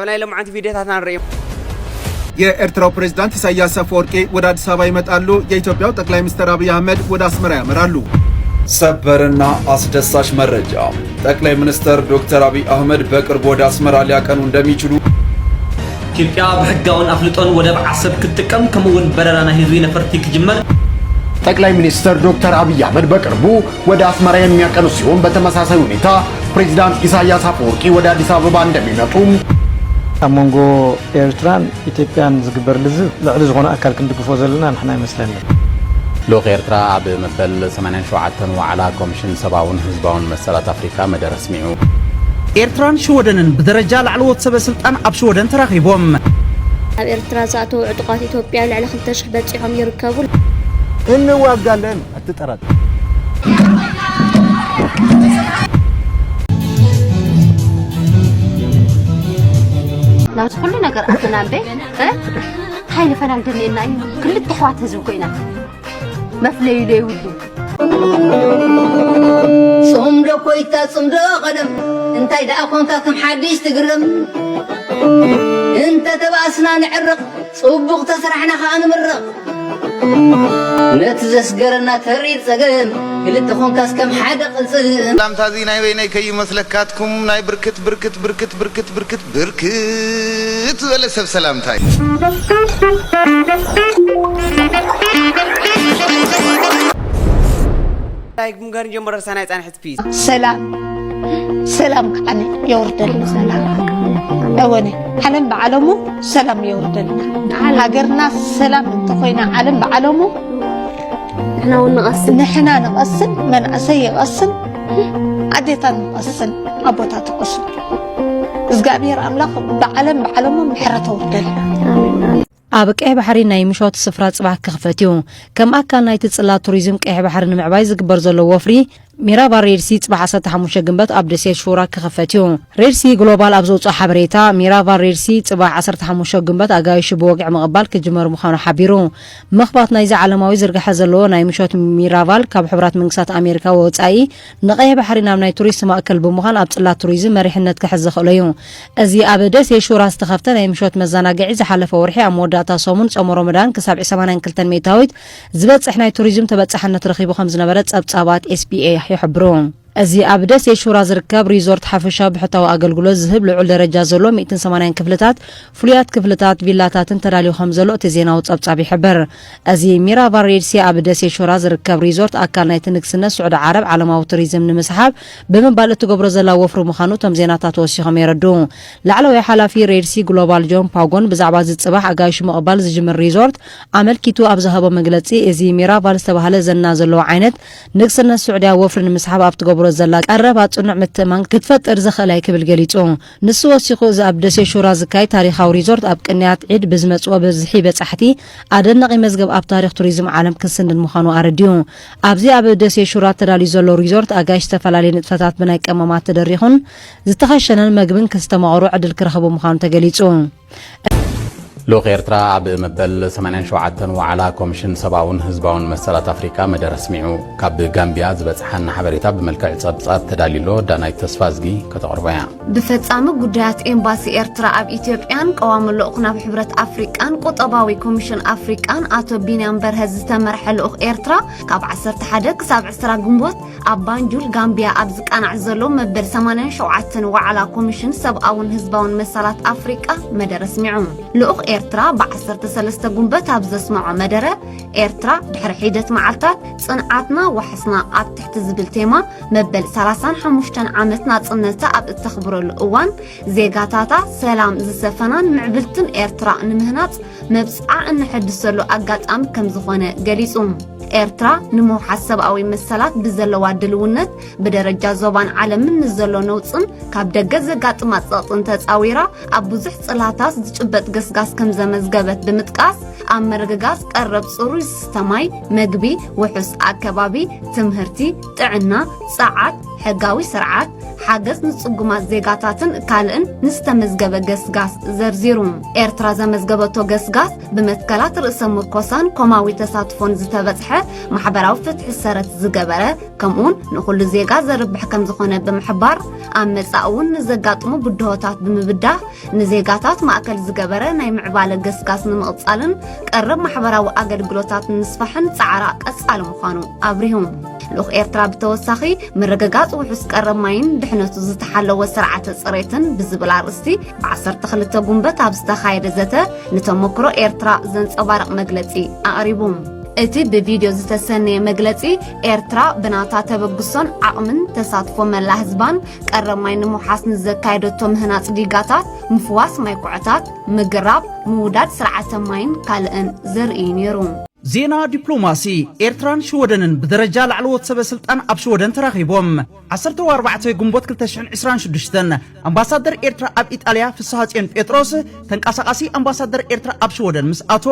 أنا لما عندي فيديوهات عن ريم የኤርትራው ፕሬዝዳንት ኢሳያስ አፈወርቂ ወደ አዲስ አበባ ይመጣሉ። የኢትዮጵያው ጠቅላይ ሚኒስትር አብይ አህመድ ወደ አስመራ ያመራሉ። ሰበርና አስደሳች መረጃ ጠቅላይ ሚኒስትር ዶክተር አብይ አህመድ በቅርብ ወደ አስመራ ሊያቀኑ እንደሚችሉ ኢትዮጵያ በህጋውን አፍልጦን ወደ በዓሰብ ክትቀም ከመውን በረራና ህዝብ ነፈርቲ ክጅመር ጠቅላይ ሚኒስትር ዶክተር አብይ አህመድ በቅርቡ ወደ አስመራ የሚያቀኑ ሲሆን በተመሳሳይ ሁኔታ ፕሬዝዳንት ኢሳያስ አፈወርቂ ወደ አዲስ አበባ እንደሚመጡም አሞንጎ ኤርትራን ኢትዮጵያን ዝግበር ልዝብ ልዕል ዝኾነ አካል ክንድግፎ ዘለና ንሕና ይመስለና ሎክ ኤርትራ ኣብ መበል 87 ዋዕላ ኮሚሽን ሰብአውን ህዝባውን መሰላት አፍሪካ መደረ ስሚዑ ኤርትራን ሽወደንን በደረጃ ላዕለዎት ሰበስልጣን ኣብ ሽወደን ተራኺቦም ኣብ ኤርትራ ዝኣተው ዕጡቃት ኢትዮጵያ ልዕሊ 2000 በፂሖም ይርከቡ እንዋጋለን አትጠራጥ لاوت كل ነገር አተናበ ሃይለ ፈናል ደኔና ክልት ተحوات ህዝብ ኮይና መፍለይ ይውዱ ሶምዶ ኮይታ ሶምዶ ቀደም እንታይ ዳ ኮንካ ከም ሓዲሽ ትግርም እንተ ተባስና ንዕርቕ ጽቡቕ ተስራሕና ካንምርቕ ነትዘስገረና ተሪት ሰገን ክልት ኮንካስ ከም ሓደ ቅልጽል ላምታዚ ናይ ወይናይ ከይመስለካትኩም ናይ ብርክት ወለ ሰብ ሰላምታይ ላይኩም ጋር ጀመረ ሰናይ ጻንሕት ፒስ ሰላም ካነ ይወርደል ሰላም አወኔ ዓለም በዓለሙ ሰላም ይወርደል ሀገርና ሰላም እንተኮይና ዓለም በዓለሙ نحن نقصن من أسي يقصن عديتا نقصن أبوتا تقصن إزقابير أملاق بعلمه محرته وردل ኣብ ቀይ ባሕሪ ናይ ምሾት ስፍራ ጽባህ ክኽፈትዩ ከም ኣካል ናይ ትጽላ ቱሪዝም ቀይ ባሕሪ ንምዕባይ ዝግበር ዘሎ ወፍሪ ሚራባ ሬድሲ ጽባህ 15 ግንቦት ኣብ ደሴት ሹራ ክኽፈትዩ ሬድሲ ግሎባል ኣብ ዘውጽእ ሓበሬታ ሚራባ ሬድሲ ጽባህ 15 ግንቦት ኣጋይሽ ብወግዕ መቕባል ክጅመር ምዃኑ ሓቢሩ ምኽባት ናይ ዓለማዊ ዝርግሐ ዘለዎ ናይ ምሾት ሚራባል ካብ ሕብራት መንግስታት ኣሜሪካ ወጻኢ ንቀይ ባሕሪ ናብ ናይ ቱሪስት ማእከል ብምዃን ኣብ ጽላ ቱሪዝም መሪሕነት ክሕዝ ዝኽእል እዩ እዚ ኣብ ደሴት ሹራ ዝተኸፍተ ናይ ምሾት መዘናግዒ ዝሓለፈ ወርሒ ኣብ መወዳእታ ሰሙን ጾም ረመዳን ክሳብ 82 ሜታዊት ዝበጽሕ ናይ ቱሪዝም ተበጻሕነት ረኺቡ ከም ዝነበረ ጸብጻባት SPA يحبرون أزي أبدس يشورا زركب ريزورت حفشة بحتوى أقلقلو الزهب لعل درجة زلو 180 كفلتات فليات كفلتات فيلاتات تراليو خمزلو تزينا وتصبصابي حبر أزي ميرا فاريرسي أبدس يشورا زركب ريزورت أكال نايتنك سنة سعود عرب على ما وتريزم نمسحاب بمن بالتو قبر زلا وفرو مخانو تمزيناتات وسيخم يردون لعلو يحالا في ريرسي جلوبال جون باغون بزعباز الصباح أقايش مقبال زجمر ريزورت عمل كيتو أبزهبو مقلتسي أزي ميرا فالستبهال زنا زلو عينت نكسنا السعودية وفر نمسحاب أبتقبر زلاك قربات صنع متمان كتفتر زخلاي كبل جليتو نسو وسيخو زاب دسي شورا زكاي تاريخاو ريزورت اب قنيات عيد بزمص وبزحي بصحتي ادنقي مزغب اب تاريخ توريزم عالم كسند مخانو ارديو ابزي اب دسي شورا ترالي زلو ريزورت اگاش تفلالي نطفتات بناي قمامات تدريخون زتخشنن مغبن كستمعرو عدل كرخبو مخانو تغليصو ሎክ ኤርትራ ኣብ መበል 87 ዋዕላ ኮሚሽን ሰብአውን ህዝባውን መሰላት አፍሪካ መደረ ስሚዑ ካብ ጋምቢያ ዝበጽሐና ሓበሬታ ብመልክዕ ጸብጻብ ተዳሊሎ ዳናይ ተስፋዝጊ ከተቅርበያ ብፈጻሚ ጉዳያት ኤምባሲ ኤርትራ ኣብ ኢትዮጵያን ቀዋሚ ልኡኽ ናብ ሕብረት ኣፍሪቃን ቁጠባዊ ኮሚሽን ኣፍሪቃን ኣቶ ቢንያም በርሀ ዝተመርሐ ልኡኽ ኤርትራ ካብ 11 ክሳብ 20 ግንቦት ኣብ ባንጁል ጋምቢያ ኣብ ዝቃናዕ ዘሎ መበል 87 ዋዕላ ኮሚሽን ሰብአውን ህዝባውን መሰላት ኣፍሪቃ መደረ ስሚዑ ልኡኽ ኤርትራ ب13 ግንቦት ኣብ ዘስማዖ መደረ ኤርትራ ድሕሪ ሒደት መዓልታት ጽንዓትና ወሕስና ኣብ ትሕቲ ዝብል ቴማ መበል 35 ዓመት ናጽነታ ኣብ እተኽብረሉ እዋን ዜጋታታ ሰላም ዝሰፈናን ምዕብልትን ኤርትራ ንምህናጽ መብጽዓ እንሕድሰሉ ኣጋጣሚ ከም ዝኾነ ገሊጹ ኤርትራ ንመውሓት ሰብአዊ መሰላት ብዘለዋ ድልውነት ብደረጃ ዞባን ዓለምን ንዘሎ ነውጽን ካብ ደገ ዘጋጥማት ጸጥን ተጻዊራ ኣብ ብዙሕ ጽላታት ዝጭበጥ ገስጋስ ከም ዘመዝገበት ብምጥቃስ ኣብ መርግጋስ ቀረብ ጽሩይ ሲስተማይ መግቢ ውሑስ ኣከባቢ ትምህርቲ ጥዕና ጸዓት ሕጋዊ ስርዓት ሓገዝ ንጽጉማት ዜጋታትን ካልእን ንዝተመዝገበ ገስጋስ ዘርዚሩ ኤርትራ ዘመዝገበቶ ገስጋስ ብመትከላት ርእሰ ምርኮሳን ኮማዊ ተሳትፎን ዝተበጽሐ ማሕበራዊ ፍትሒ ሰረት ዝገበረ ከምኡን ንኹሉ ዜጋ ዘርብሕ ከም ዝኾነ ብምሕባር ኣብ መጻእውን ንዘጋጥሙ ብድሆታት ብምብዳህ ንዜጋታት ማእከል ዝገበረ ናይ ምዕባለ ገስጋስ ንምቕጻልን ቀረብ ማሕበራዊ ኣገልግሎታት ንምስፋሕን ጻዕራ ቀጻሊ ምዃኑ ኣብሪሁም ልኡኽ ኤርትራ ብተወሳኺ ምርግጋጽ ውሑስ ቀረብ ማይን ድሕነቱ ዝተሓለወ ስርዓተ ጽሬትን ብዝብል ኣርእስቲ ብ12 ጉንበት ኣብ ዝተኻየደ ዘተ ንተመክሮ ኤርትራ ዘንጸባርቕ መግለጺ ኣቕሪቡ እቲ ብቪድዮ ዝተሰነየ መግለጺ ኤርትራ ብናታ ተበግሶን ዓቕምን ተሳትፎ መላ ህዝባን ቀረብ ማይ ንምውሓስ ንዘካየደቶ ምህናጽ ዲጋታት ምፍዋስ ማይ ኩዕታት ምግራብ ምውዳድ ስርዓተ ማይን ካልእን ዘርኢ ነይሩ ዜና ዲፕሎማሲ ኤርትራን ሽወደንን ብደረጃ ላዕለዎት ሰበስልጣን ኣብ ሽወደን ተራኺቦም 14 ጉንቦት 2026 ኣምባሳደር ኤርትራ ኣብ ኢጣልያ ፍስሐ ጽዮን ጴጥሮስ ተንቀሳቃሲ ኣምባሳደር ኤርትራ ኣብ ሽወደን ምስ አቶ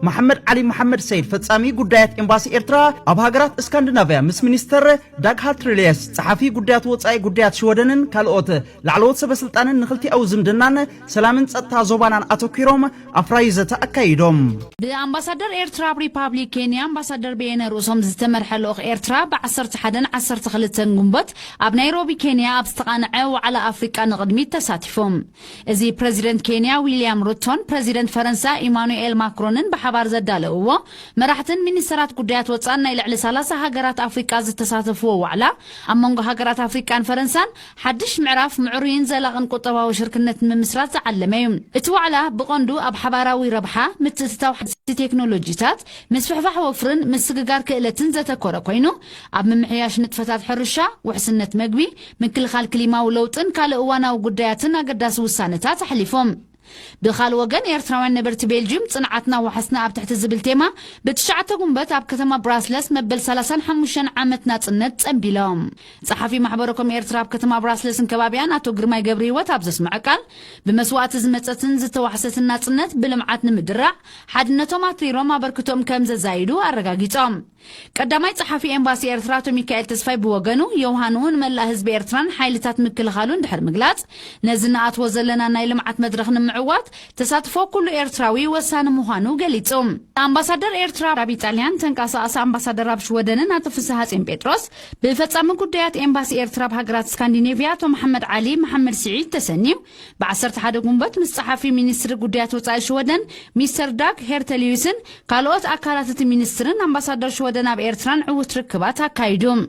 መሐመድ ዓሊ መሐመድ ሰይድ ፈጻሚ ጉዳያት ኤምባሲ ኤርትራ ኣብ ሃገራት እስካንዲናቪያ ምስ ሚኒስተር ዳግ ሃልትሪሊየስ ጸሓፊ ጉዳያት ወጻኢ ጉዳያት ሽወደንን ካልኦት ላዕለዎት ሰበስልጣንን ንኽልቲኣዊ ዝምድናን ሰላምን ጸጥታ ዞባናን ኣተኪሮም ኣፍራይ ዘተ ኣካይዶም ብኣምባሳደር ኤርትራ ሪፐብሊክ ኬንያ ኣምባሳደር ቤነ ሩሶም ዝተመርሐ ልኡኽ ኤርትራ ብ11-12 ጉንቦት ኣብ ናይሮቢ ኬንያ ኣብ ዝተቓንዐ ዋዕላ ኣፍሪቃ ንቕድሚት ተሳቲፎም እዚ ፕረዚደንት ኬንያ ዊልያም ሩቶን ፕረዚደንት ፈረንሳ ኢማኑኤል ማክሮንን ብሓባር ዘዳለውዎ መራሕትን ሚኒስትራት ጉዳያት ወጻኢን ናይ ልዕሊ 30 ሃገራት ኣፍሪቃ ዝተሳተፍዎ ዋዕላ ኣብ መንጎ ሃገራት ኣፍሪቃን ፈረንሳን ሓድሽ ምዕራፍ ምዕሩይን ዘላቕን ቁጠባዊ ሽርክነት ንምስራት ዝዓለመ እዩ እቲ ዋዕላ ብቐንዱ ኣብ ሓባራዊ ረብሓ ምትእትታው ሓደስቲ ቴክኖሎጂታት ምስፍሕፋሕ ወፍርን ምስግጋር ክእለትን ዘተኮረ ኮይኑ ኣብ ምምሕያሽ ንጥፈታት ሕርሻ ውሕስነት መግቢ ምክልኻል ክሊማዊ ለውጥን ካልእ እዋናዊ ጉዳያትን ኣገዳሲ ውሳነታት ኣሕሊፎም ብኻል ወገን ኤርትራውያን ነበርቲ ቤልጅየም ጽንዓትና ወሓስና ኣብ ትሕቲ ዝብል ቴማ ብ9 ጉንበት ኣብ ከተማ ብራስለስ መበል 35 ዓመት ናጽነት ጸንቢሎም ጸሓፊ ማሕበረkom ኤርትራ ኣብ ከተማ ብራስለስን ከባቢያን ኣቶ ግርማይ ገብረ ህይወት ኣብ ዘስምዐ ቃል ብመስዋዕቲ ዝመጸትን ዝተዋሕሰትን ናጽነት ብልምዓት ንምድራዕ ሓድነቶም ኣትሪሮም ኣበርክቶም ከም ዘዛይዱ ኣረጋጊጾም ቀዳማይ ጸሓፊ ኤምባሲ ኤርትራ ኣቶ ሚካኤል ተስፋይ ብወገኑ የውሃኑን መላ ህዝቢ ኤርትራን ሓይልታት ምክልኻሉን ድሕር ምግላጽ ነዚ ንኣትዎ ዘለና ናይ ልምዓት መድረኽ ንምዕዋት ተሳትፎ ኩሉ ኤርትራዊ ወሳኒ ምዃኑ ገሊጹ ኣምባሳደር ኤርትራ ኣብ ኢጣልያን ተንቀሳቓሲ ኣምባሳደር ኣብ ሽወደንን ኣቶ ፍስሐ ጽዮን ጴጥሮስ ብፈጻሚ ጉዳያት ኤምባሲ ኤርትራ ኣብ ሃገራት ስካንዲኔቪያ ኣቶ መሐመድ ዓሊ መሐመድ ስዒድ ተሰኒዩ ብ11 ጉንበት ምስ ጸሓፊ ሚኒስትሪ ጉዳያት ወጻኢ ሽወደን ሚስተር ዳግ ሄርተሊዩስን ካልኦት ኣካላት እቲ ሚኒስትርን ኣምባሳደር ሽወደን ኣብ ኤርትራን ዕውት ርክባት ኣካይዶም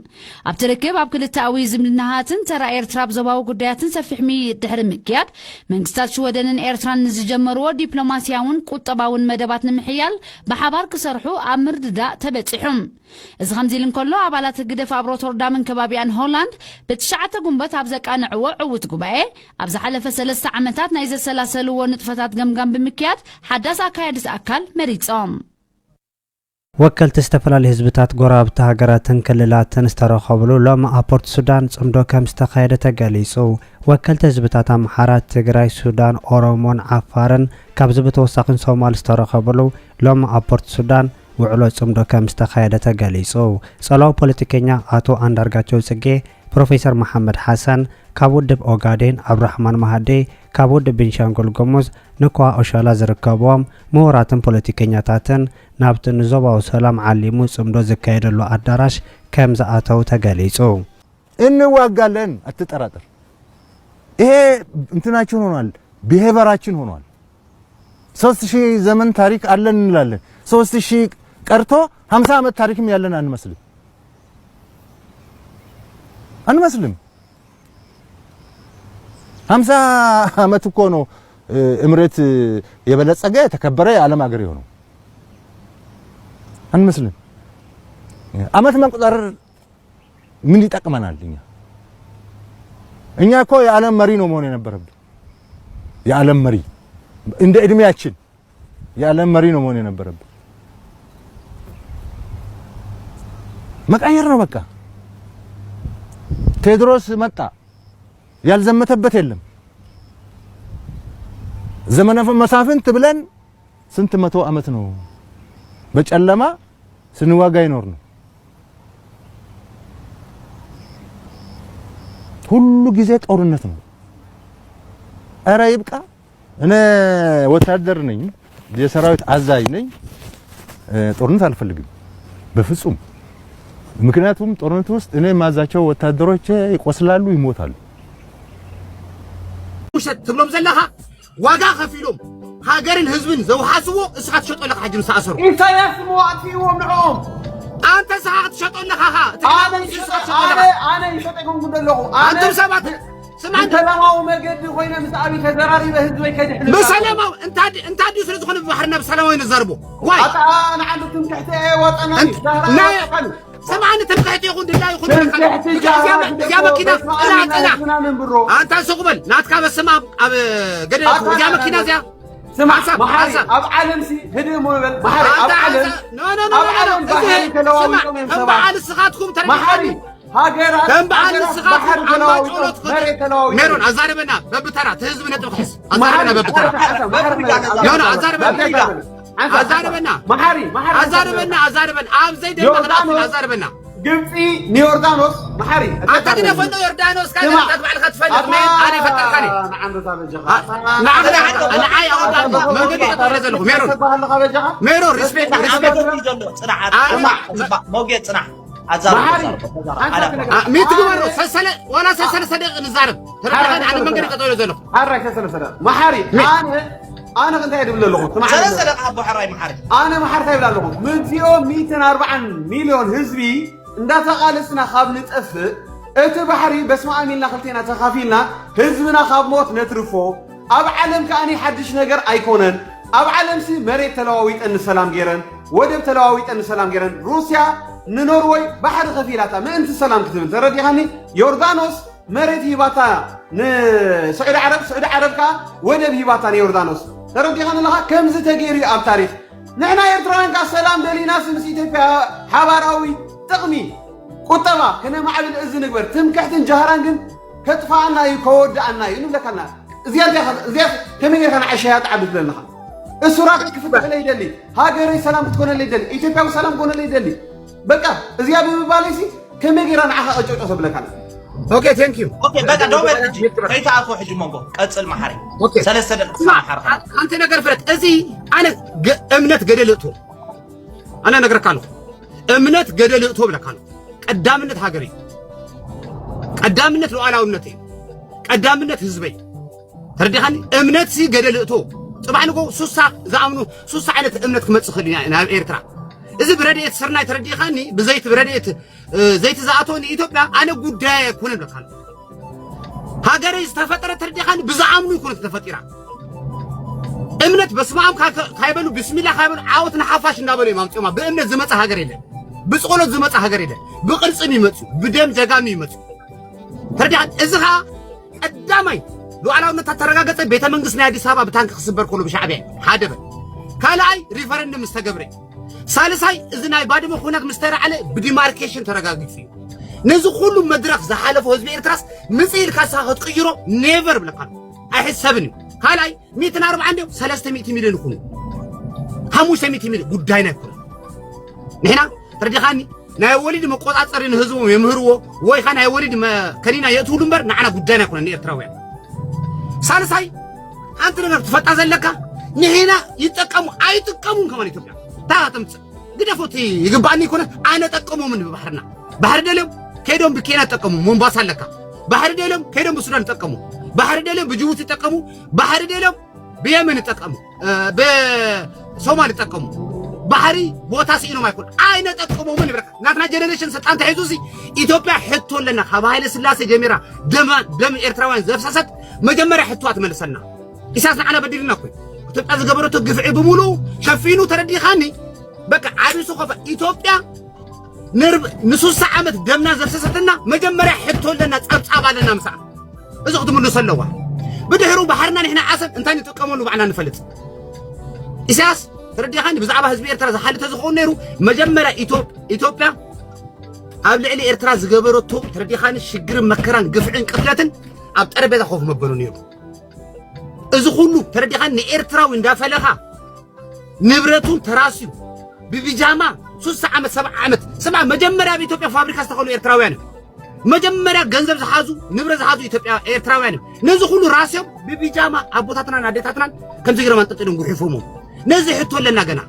ኣብ ትርክብ ኣብ ክልተኣዊ ዝምድናሃትን ተራ ኤርትራ ብዞባዊ ጉዳያትን ሰፊሕ ድሕሪ ምክያድ መንግስታት ሽወደንን ኤርትራን ንዝጀመርዎ ዲፕሎማስያውን ቁጠባውን መደባት ንምሕያል ብሓባር ክሰርሑ ኣብ ምርድዳእ ተበጺሖም እዚ ከምዚ ኢሉ እንከሎ ኣባላት ግደፍ ኣብ ሮተርዳምን ከባቢያን ሆላንድ ብ9 ጉንበት ኣብ ዘቃንዕዎ ዕውት ጉባኤ ኣብ ዝሓለፈ 3 ዓመታት ናይ ዘሰላሰልዎ ንጥፈታት ገምጋም ብምክያድ ሓዳስ ኣካያዲ ኣካል መሪጾም ወከልቲ ዝተፈላለዩ ህዝብታት ጎራብቲ ሃገራትን ክልላትን ዝተረኸብሉ ሎሚ ኣብ ፖርት ሱዳን ጽምዶ ከም ዝተኻየደ ተገሊጹ ወከልቲ ህዝብታት ኣምሓራ ትግራይ ሱዳን ኦሮሞን ዓፋርን ካብ ዝተወሳኺን ሶማሊ ዝተረኸብሉ ሎሚ ኣብ ፖርት ሱዳን ውዕሎ ጽምዶ ከም ዝተኻየደ ተገሊጹ ጸላው ፖለቲከኛ ኣቶ አንዳርጋቸው ጽጌ ፕሮፌሰር መሐመድ ሐሰን ካብ ውድብ ኦጋዴን አብራህማን ማህዴ ካብ ውድብ ቤንሻንጉል ጉሙዝ ንኳ ኦሻላ ዝርከቦም ምሁራትን ፖለቲከኛታትን ናብቲ ንዞባዊ ሰላም ዓሊሙ ጽምዶ ዝካየደሉ አዳራሽ ከም ዝኣተው ተገሊጹ እንዋጋለን አትጠራጠር ይሄ እንትናችን ሆኗል ቢሄቨራችን ሆኗል 3000 ዘመን ታሪክ አለን እንላለን 3000 ቀርቶ 50 ዓመት ታሪክም ያለን አንመስልም 50 ዓመት እኮ ነው እምረት የበለጸገ የተከበረ የዓለም ሀገር የሆነው አንመስልም ዓመት መቁጠር ምን ይጠቅመናል እኛ እኮ የዓለም መሪ ነው መሆን የነበረብን የዓለም መሪ እንደ እድሜያችን የዓለም መሪ ነው መሆን የነበረብን መቀየር ነው በቃ ቴድሮስ መጣ ያልዘመተበት የለም ዘመነ መሳፍንት ብለን ስንት መቶ ዓመት ነው በጨለማ ስንዋጋ ይኖር ነው ሁሉ ጊዜ ጦርነት ነው። ኧረ ይብቃ። እኔ ወታደር ነኝ፣ የሰራዊት አዛዥ ነኝ። ጦርነት አልፈልግም በፍጹም። ምክንያቱም ጦርነት ውስጥ እኔ ማዛቸው ወታደሮች ይቆስላሉ፣ ይሞታሉ። ውሸት ትብሎም ዘለኻ ዋጋ ከፊሎም ሃገርን ህዝብን ዘውሓስዎ እስኻ ትሸጦለካ ሕጂ ንሳእሰሩ ኢሳያስ መዋዕትዎም ንዕኦም አንተ እስኻ ትሸጦለካ ኣነ ይሸጠኩም ዘለኹ አንተም ሰባት ሰላማዊ መገዲ ኮይነ ምስ ኣብይ ተዘራሪበ ህዝበይ ከድሕል በሰላማዊ እንታ ድዩ ስለ ዝኾነ ብባሕርና ብሰላማዊ ንዘርቦ ዋይ ንዓሉ ትምክሕቲ ወጠና سمعني تمكحتي يخون دلاي يخون يا مكينة أنت سقبل ناتك بس سمع قدر يا مكينة يا سمع محاري أب عالم سي هدم وبل محاري أب عالم أب عالم بحري تلواوي هم بعال السخاتكم ترى محاري هاجرات هم بعال السخاتكم ميرون أزاربنا ببترا تهزبنا تبخس أزاربنا ببترا يونا أزاربنا أزاربنا محاري أزاربنا أب زيد أزاربنا جنبي نيوردانوس محاري أعتقد فندو يوردانوس كان تتبع الخطفان أنا فتر خالي نعم أنا عاي أوردان ما قد يتطرز له ميرون ريسبيت موجود صنع ميت مرة سلسلة ولا سلسلة صديق نزارب ترى أنا ما قد يتطرز له حرك سلسلة محاري أنا كنت أدب لهم سلسلة أبو حراي محاري أنا محاري تايب لهم من فيهم 240 مليون هزبي ندات قالسنا خاب نتأفق اتبحري بس ما أميننا خلتينا تخافينا هزبنا خاب موت نترفو أب علم كأني حدش نجر أيكونن أب علم سي مريت تلواويت أن السلام جيرن ودب تلواويت أن السلام جيرن روسيا نروي بحر خفيلاتا ما أنت السلام كتبن تردي هني يوردانوس مريت هيباتا سعود عرب كا ودب هيباتا يوردانوس تردي هني لها كم زتجيري أب تاريخ نحنا يرتران كسلام دلي ناس مسيتي في حباراوي تقمي قطبا كنا مع الإذن نكبر تمكحتن جهران جن كتفعنا يكود عنا ينبلكنا زيادة كم يكون عشيات عبد لنا السراق كيف تخلي دلي هاجري سلام تكون اللي دلي إثيوبيا وسلام تكون اللي دلي بقى زيادة بباليسي كم يكون عها أجوج أصب لكنا اوكي ثانك يو اوكي بقى دوبل كيف تعرفوا حج مونغو قصل محاري اوكي سلسله محاري انت نقر فرت ازي انا امنت قدلتو انا نقر كالو امنت قدلتو بلا كالو قدامنت هاجري قدامنت لوعلاونتي قدامنت حزبي ترديخاني امنت سي قدلتو طبعا نقول سوسا زعمنو سوسا عينت امنت كمص خلينا انا ايرترا إذا برديت سرنا ترديخاني بزيت برديت زيت زعتوني إثيوبيا أنا قداي يكون بلكان هاجري استفترة ترديخاني بزعمنو يكون تفتيرا امنت بس معهم كايبلو بسم الله كايبلو عاوتنا حفاش نابلو مامتيوما بامنت زمص هاجري له بصقولت زمص هاجري له بقرصم يمصو بدم جغام يمصو ترديخان إذا قدامي لو علاونا تترغاغص بيت منغسنا አዲስ አበባ بتانك خسبر كله بشعبي حادبه كالاي ريفرندم مستغبري سالساي إذن بعد ما خونك مسترعلة بديماركيشن ترجعي نزو كله مدرك زحلفه حزب إيرتراس مثيل كاسة تغيره نيفر بلكان أحسبني هالاي 140 عنده 300 مليون يكون 500 مليون قداينا يكون نحنا ترجعني نا وليد مقاطعة حزبهم يمهروا وي خان وليد ما كنينا يأتوا لمبر نحنا قداينا يكون إيرتراويان سالساي أنت نقدر تفتح زلك نحنا يتقاموا أي تقامون كمان يتوقع تاتمت قد فوتي يقبعني يكون أنا تقوموا من بحرنا بحر دلهم كيدهم بكينا تقوموا مومباسا لك بحر دلهم كيدهم بسودان تقوموا بحر دلهم بجيبوتي تقوموا بحر دلهم بيمن تقوموا بصومالي تقوموا بحري بوتاسي إنه ما يكون أنا تقوموا من بركة نحن جنريشن ستان تحيزوسي إثيوبيا حتو لنا خبائل سلاسة جميرة دم إرتراوان زفسست مجمرة حتوات ملسنا إساسنا أنا بديلنا كوي تبقى زقبرتو قفعي بمولو شافينو تردي خاني بقى عارسو خفا إثيوبيا نصوص ساعة دمنا زفسستنا مجمرة حتو لنا تقبع لنا مساعة إذا قدموا اللي صلوا بدهروا بحرنا نحن عاسب انتاني تقاموا بعنا نفلت إساس تردي خاني بزعبها هزبي إرتراز حالي تزخون نيرو مجمرة إثيوبيا قبل علي إرتراز قبرتو تردي خاني شقر مكران قفعين قتلتن أبت أربيضا خوف مبنو نيرو إذا خلوا تردي خاني إرتراو اندافلها نبرتون تراسيو ببيجاما 3 عامت 7 عامت 7 مجمرة بإثيوبيا فابريكا استخلوا إرتراويان መጀመሪያ ገንዘብ ዝሓዙ ንብረት ዝሓዙ ኢትዮጵያ ኤርትራውያን ነዚ ሁሉ ራስዮም ብቢጃማ አቦታትናን አዴታትናን ከምዚ ገረማ አንጠጥடும் ጉሒፎሞ ነዚ ሕቶ ኣለና ገና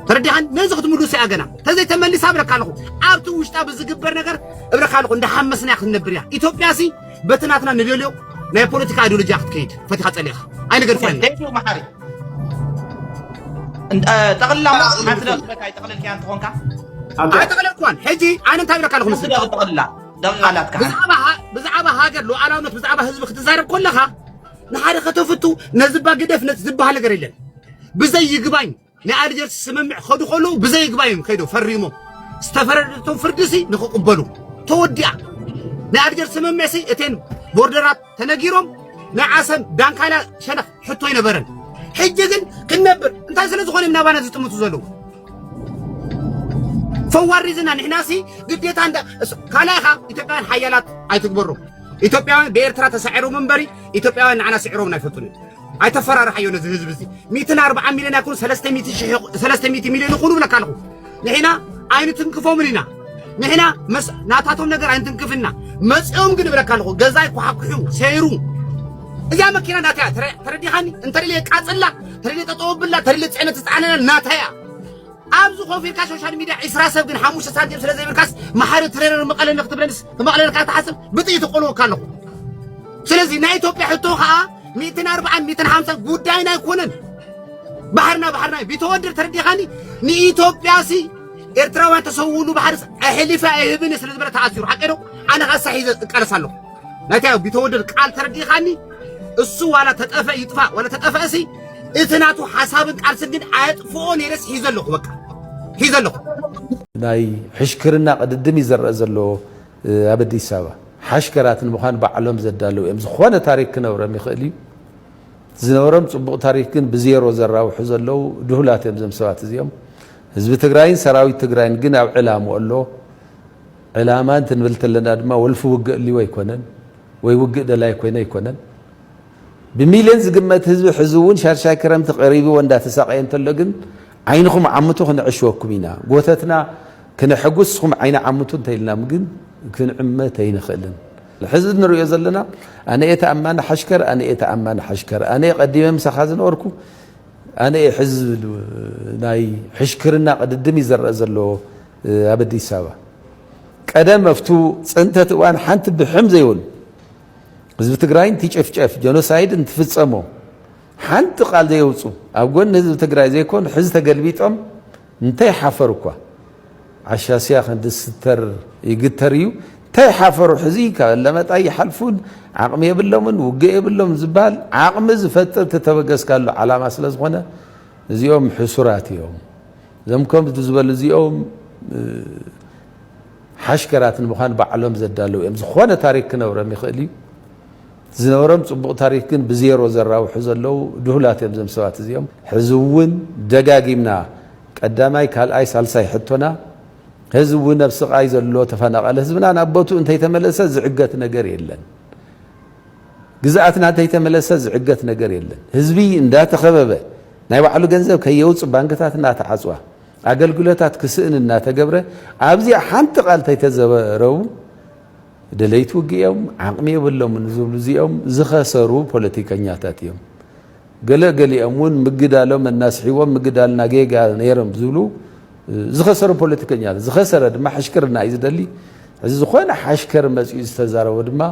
ተረዲኻን ነዚ ክትምሉስ እያ ገና ተዘይ ተመሊሳ ብለካ ኣለኹ ኣብቲ ውሽጣ ብዝግበር ነገር እብለካ ኣለኹ እንዳሓመስና ክትነብር እያ ኢትዮጵያ ሲ በትናትና ንደልዮ ናይ ፖለቲካ አይዲዮሎጂ ክትከይድ ፈቲኻ ፀሊኻ ኣይነገድፈኒ ደይቱ መሓሪ ጠቕልላ ሓንቲ ደቕልካ ይጠቕልልካ እንተ ኮንካ ኣይጠቕለልኳን ሕጂ ኣነ እንታይ ብለካ ኣለኹ ምስሊ ጠቕልላ ደቕላትካ ብዛዕባ ሃገር ሉዓላውነት ብዛዕባ ህዝቢ ክትዛረብ ከለኻ ንሓደ ከተፍቱ ነዝባ ግደፍ ነቲ ዝበሃል ነገር የለን ብዘይ ይግባኝ ናይ ኣልጀርስ ስምምዕ ከዱ ከሉ ብዘይ ይግባኝ ከይዶ ፈሪሞም ዝተፈረደቶም ፍርድሲ ንኽቕበሉ ተወዲኣ ናይ ኣልጀርስ ስምምዕ ሲ እቴን ቦርደራት ተነጊሮም ናይ ዓሰም ዳንካላ ሸነኽ ሕቶ ይነበረን ሕጂ ግን ክንነብር እንታይ ስለ ዝኾነ ምናባና ዝጥምቱ ዘለዉ ፈዋሪዝና ንሕናሲ ግዴታ ካልኣይኻ ኢትዮጵያውያን ሓያላት ኣይትግበሮም ኢትዮጵያውያን ብኤርትራ ተሳዒሮም እምበሪ ኢትዮጵያውያን ንዓና ስዒሮም ኣይፈቱን ኣይተፈራርሓዮ ነዚ ህዝቢ እዚ 140 ሚልዮን ኣይኮኑ 300 ሚልዮን ይኹኑ ብለካ ኣለኹ ንሕና ኣይንትንክፎምን ኢና ንሕና ናታቶም ነገር ኣይንትንክፍና መፅኦም ግን ብለካ ኣለኹ ገዛይ ኩሓኩሑ ሰይሩ እዚኣ መኪና ናታያ ተረዲኻኒ እንተደልየ ቃፅላ ተደልየ ጠጠወብላ ተደልየ ፅዕነት ዝፀዓነና ናታያ ኣብዚ ኮንፊርካ ሶሻል ሚድያ 20 ሰብ ግን 5 ሳንቲም ስለ ዘይብልካስ ማሓሪ ትሬነር መቐለ ንኽትብለንስ መቐለ ካ ተሓስብ ብጥይት ቆልወካ ኣለኹ ስለዚ ናይ ኢትዮጵያ ሕቶ ከዓ 140 150 ጉዳይና ኣይኮነን ባሕርና ቢተወድር ተረዲኻኒ ንኢትዮጵያሲ ኤርትራውያን ተሰውሉ ባሕርስ ኣሕሊፋ ኣይህብን ስለ ዝበለ ተኣሲሩ ሓቂዶ ኣነ ኻሳ ሒዘ እቃለስ ኣለኹ ናይታ ቢተወድር ቃል ተረዲኻኒ እሱ ዋላ ተጠፈ ይጥፋ ዋላ ተጠፈሲ እትናቱ ሓሳብን ቃልስን ግን ኣጥፍኦ ነይረስ ሒዘለኹ በቃ ሒዘለኹ ናይ ሕሽክርና ቅድድም ይዘርአ ዘሎ ኣብ ኣዲስ ኣበባ ሓሽከራትን ምዃን ባዕሎም ዘዳለው እዮም ዝኾነ ታሪክ ክነብረም ይኽእል እዩ ዝነበሮም ፅቡቕ ታሪክ ግን ብዜሮ ዘራውሑ ዘለው ድሁላት እዮም ዞም ሰባት እዚኦም ህዝቢ ትግራይን ሰራዊት ትግራይን ግን ኣብ ዕላምኡ ኣሎ ዕላማ እንትንብል ተለና ድማ ወልፊ ውግእ ልዩ ኣይኮነን ወይ ውግእ ደላይ ኮይነ ኣይኮነን ብሚልዮን ዝግመት ህዝቢ ሕዚ እውን ሻርሻይ ክረምቲ ቀሪብዎ እንዳተሳቀየ እንተሎ ግን ዓይንኹም ዓምቱ ክንዕሽወኩም ኢና ጎተትና ክንሕጉስኩም ዓይነ ዓምቱ እንተኢልና ግን ክንዕመት ኣይንኽእልን ሕዚ ንሪኦ ዘለና ኣነ እየ ተኣማኒ ሓሽከር ኣነ እየ ተኣማኒ ሓሽከር ኣነ ቀዲመ ምሳኻ ዝነበርኩ ኣነ እየ ሕዚ ናይ ሕሽክርና ቅድድም ይዘርአ ዘሎ ኣብ ኣዲስ ኣበባ ቀደም ኣብቱ ፅንተት እዋን ሓንቲ ብሕም ዘይብሉ ህዝቢ ትግራይ እንትጨፍጨፍ ጀኖሳይድ እንትፍፀሞ ሓንቲ ቃል ዘይውፁ ኣብ ጎኒ ህዝቢ ትግራይ ዘይኮን ሕዚ ተገልቢጦም እንታይ ሓፈሩ እኳ ዓሻስያ ክንድስተር ይግተር እዩ እንታይ ሓፈሩ ሕዚ ካብ ለመጣ ይሓልፉን ዓቕሚ የብሎምን ውግእ የብሎም ዝበሃል ዓቕሚ ዝፈጥር ተተበገስካሉ ዓላማ ስለ ዝኾነ እዚኦም ሕሱራት እዮም እዞም ከም ዝበሉ እዚኦም ሓሽከራትን ምዃን ባዕሎም ዘዳለው እዮም ዝኾነ ታሪክ ክነብረም ይኽእል እዩ ዝነበሮም ፅቡቕ ታሪክ ግን ብዜሮ ዘራውሑ ዘለው ድሁላት እዮም ዞም ሰባት እዚኦም ሕዚ እውን ደጋጊምና ቀዳማይ ካልኣይ ሳልሳይ ሕቶና ህዝቢ እውን ኣብ ስቃይ ዘሎ ተፈናቐለ ህዝብና ናብ ቦቱ እንተይተመለሰ ዝዕገት ነገር የለን ግዝኣትና እንተይተመለሰ ዝዕገት ነገር የለን ህዝቢ እንዳተኸበበ ናይ ባዕሉ ገንዘብ ከየውፅ ባንክታት እናተዓፅዋ ኣገልግሎታት ክስእን እናተገብረ ኣብዚኣ ሓንቲ ቃል እንተይተዘረቡ ደለይት ውግኦም ዓቕሚ የብሎምን ዝብሉ እዚኦም ዝኸሰሩ ፖለቲከኛታት እዮም ገለገሊኦም እውን ምግዳሎም እናስሒቦም ምግዳልና ጌጋ ነይሮም ዝብሉ ዝኸሰሩ ፖለቲከኛታት ዝኸሰረ ድማ ሓሽከርና እዩ ዝደሊ እዚ ዝኾነ ሓሽከር መፅኡ ዝተዛረቦ ድማ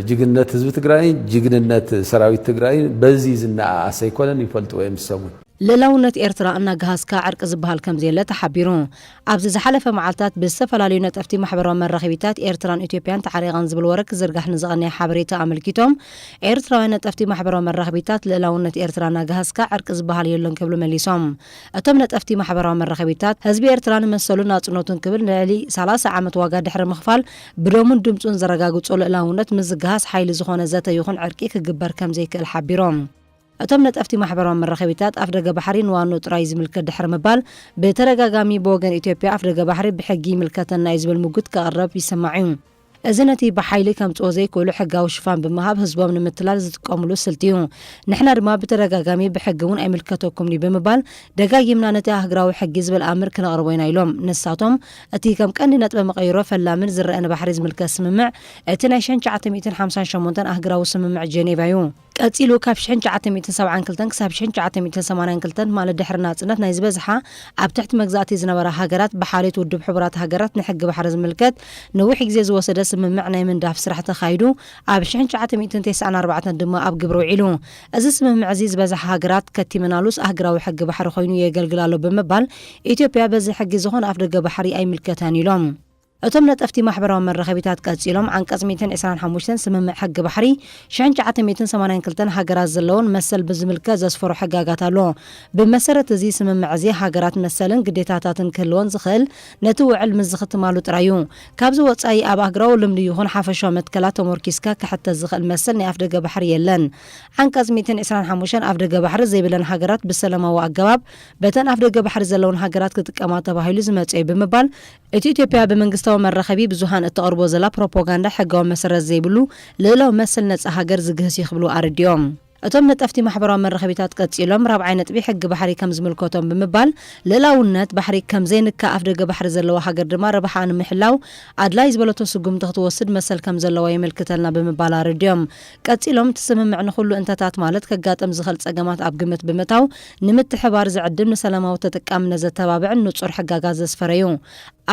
ጅግንነት ህዝቢ ትግራይን ጅግንነት ሰራዊት ትግራይን በዚ ዝነኣኣሰ ኣይኮነን ይፈልጥዎ እዮም ዝሰሙን ልዕላውነት ኤርትራ እናጋሃዝካ ዕርቂ ዝበሃል ከም ዘየለ ተሓቢሩ ኣብዚ ዝሓለፈ መዓልታት ብዝተፈላለዩ ነጠፍቲ ማሕበራዊ መራኸቢታት ኤርትራን ኢትዮጵያን ተሓሪቐን ዝብል ወረክ ዝርጋሕ ንዝቐነየ ሓበሬታ ኣመልኪቶም ኤርትራውያን ነጠፍቲ ማሕበራዊ መራኸቢታት ልዕላውነት ኤርትራ እናጋሃዝካ ዕርቂ ዝበሃል የሎን ክብሉ መሊሶም እቶም ነጠፍቲ ማሕበራዊ መራኸቢታት ህዝቢ ኤርትራ ንመሰሉ ናጽነቱን ክብል ንልዕሊ 30 ዓመት ዋጋ ድሕሪ ምኽፋል ብደሙን ድምፁን ዘረጋግጾ ልዕላውነት ምዝግሃዝ ሓይሊ ዝኾነ ዘተ ይኹን ዕርቂ ክግበር ከም ዘይክእል ሓቢሮም እቶም ነጠፍቲ ማሕበራዊ መራኸቢታት ኣፍ ደገ ባሕሪ ንዋኖ ጥራይ ዝምልከት ድሕሪ ምባል ብተደጋጋሚ ብወገን ኢትዮጵያ ኣፍ ደገ ባሕሪ ብሕጊ ምልከተና እዩ ዝብል ሙግት ከቕረብ ይሰማዕ እዩ እዝነቲ በሓይሊ ከም ጾዘይ ኮሉ ሕጋዊ ሽፋን ብምሃብ ህዝቦም ንምትላል ዝጥቀምሉ ስልቲዩ ንሕና ድማ ብተደጋጋሚ ብሕግውን ኣይምልከተኩምኒ ብምባል ደጋጊምና ነቲ ሃገራዊ ሕጊ ዝብል ኣምር ክነቕርቦ ኢና ኢሎም ንሳቶም እቲ ከም ቀንዲ ነጥቢ መቐይሮ ፈላምን ዝረአ ንባሕሪ ዝምልከት ስምምዕ እቲ ናይ 1958 ሃገራዊ ስምምዕ ጀኔቫ እዩ ቀፂሉ ካብ 1972 ክሳብ 1982 ማለት ድሕሪ ናጽነት ናይ ዝበዝሓ ኣብ ትሕቲ መግዛእቲ ዝነበራ ሃገራት ብሓሊት ውድብ ሕቡራት ሃገራት ንሕጊ ባሕሪ ዝምልከት ነዊሕ ግዜ ዝወሰደ ስምምዕ ናይ ምንዳፍ ስራሕ ተኻይዱ ኣብ 1994 ድማ ኣብ ግብሪ ውዒሉ እዚ ስምምዕ እዚ ዝበዝሓ ሃገራት ከቲመናሉስ ሃገራዊ ሕጊ ባሕሪ ኮይኑ የገልግላሎ ብምባል ኢትዮጵያ በዚ ሕጊ ዝኾነ ኣፍ ደገ ባሕሪ ኣይምልከታን ኢሎም እቶም ነጠፍቲ ማሕበራዊ መራኸቢታት ቀፂሎም አንቀጽ 125 ስምምዕ ሕጊ ባሕሪ 1982 ሃገራት ዘለውን መሰል ብዝምልከት ዘስፈሩ ሕጋጋት ኣሎ ብመሰረት እዚ ስምምዕ እዚ ሃገራት መሰልን ግዴታታትን ክህልዎን ዝኽእል ነቲ ውዕል ምስ ዝኽትማሉ ጥራዩ ካብዚ ወጻኢ ኣብ ሃገራዊ ልምዲ ይኹን ሓፈሻዊ መትከላት ተመርኪስካ ክሕተት ዝኽእል መሰል ናይ ኣፍ ደገ ባሕሪ የለን አንቀጽ 125 ኣፍ ደገ ባሕሪ ዘይብለን ሃገራት ብሰላማዊ ኣገባብ በተን ኣፍ ደገ ባሕሪ ዘለውን ሃገራት ክጥቀማ ተባሂሉ ዝመጽእ ብምባል እቲ ኢትዮጵያ ብመንግስታዊ መራኸቢ ብዙሃን እተቕርቦ ዘላ ፕሮፓጋንዳ ሕጋዊ መሰረት ዘይብሉ ልዕላዊ መሰል ነጻ ሃገር ዝግህስ ይኽብሉ ኣረድዮም እቶም ነጠፍቲ ማሕበራዊ መራኸቢታት ቀፂሎም ራብዓይ ነጥቢ ሕጊ ባሕሪ ከም ዝምልከቶም ብምባል ልዕላውነት ባሕሪ ከም ዘይንካ ኣፍ ደገ ባሕሪ ዘለዋ ሃገር ድማ ረብሓ ንምሕላው ኣድላይ ዝበለቶ ስጉምቲ ክትወስድ መሰል ከም ዘለዋ የመልክተልና ብምባል ኣረድዮም ቀፂሎም ትስምምዕ ንኹሉ እንተታት ማለት ከጋጠም ዝኽእል ጸገማት ኣብ ግምት ብምታው ንምትሕባር ዝዕድም ንሰላማዊ ተጠቃምነት ዘተባብዕን ንጹር ሕጋጋት ዘስፈረዩ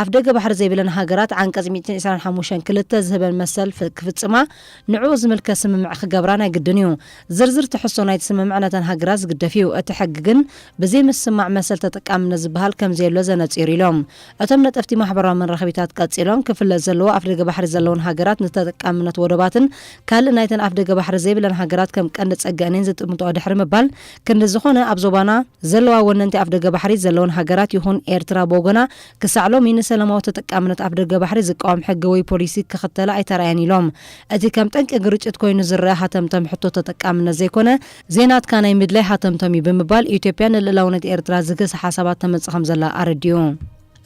ኣፍ ደገ ባሕሪ ዘይብለን ሃገራት አንቀጽ 125 ክልተ ዝህበን መሰል ክፍጽማ ንዑ ዝምልከት ስምምዕ ክገብራ ናይ ግድን እዩ ዝርዝር ትሕሶ ናይቲ ስምምዕ ነተን ሃገራት ዝግደፍ እዩ እቲ ሕጊ ግን ብዘይ ምስማዕ መሰል ተጠቃምነት ዝበሃል ከም ዘየሎ ዘነፂሩ ኢሎም እቶም ነጠፍቲ ማሕበራዊ መራኸቢታት ቀፂሎም ክፍለጥ ዘለዎ ኣፍ ደገ ባሕሪ ዘለውን ሃገራት ንተጠቃምነት ወደባትን ካልእ ናይተን ኣፍ ደገ ባሕሪ ዘይብለን ሃገራት ከም ቀንዲ ጸጋኔን ዝጥምጥኦ ድሕሪ ምባል ክንዲ ዝኾነ ኣብ ዞባና ዘለዋ ወነንቲ ኣፍ ደገ ባሕሪ ዘለውን ሃገራት ይኹን ኤርትራ ቦጎና ክሳዕሎም ሰላማዊ ተጠቃምነት ኣፍ ደገ ባሕሪ ዝቃወም ሕጊ ወይ ፖሊሲ ክኽተላ ኣይተራእያን ኢሎም እቲ ከም ጠንቂ ግርጭት ኮይኑ ዝረአ ሃተምቶም ሕቶ ተጠቃምነት ዘይኮነ ዜናትካ ናይ ምድላይ ሃተምቶም እዩ ብምባል ኢትዮጵያ ንልዕላውነት ኤርትራ ዝግስ ሓሳባት ተመጽእ ከም ዘላ ኣረድዩ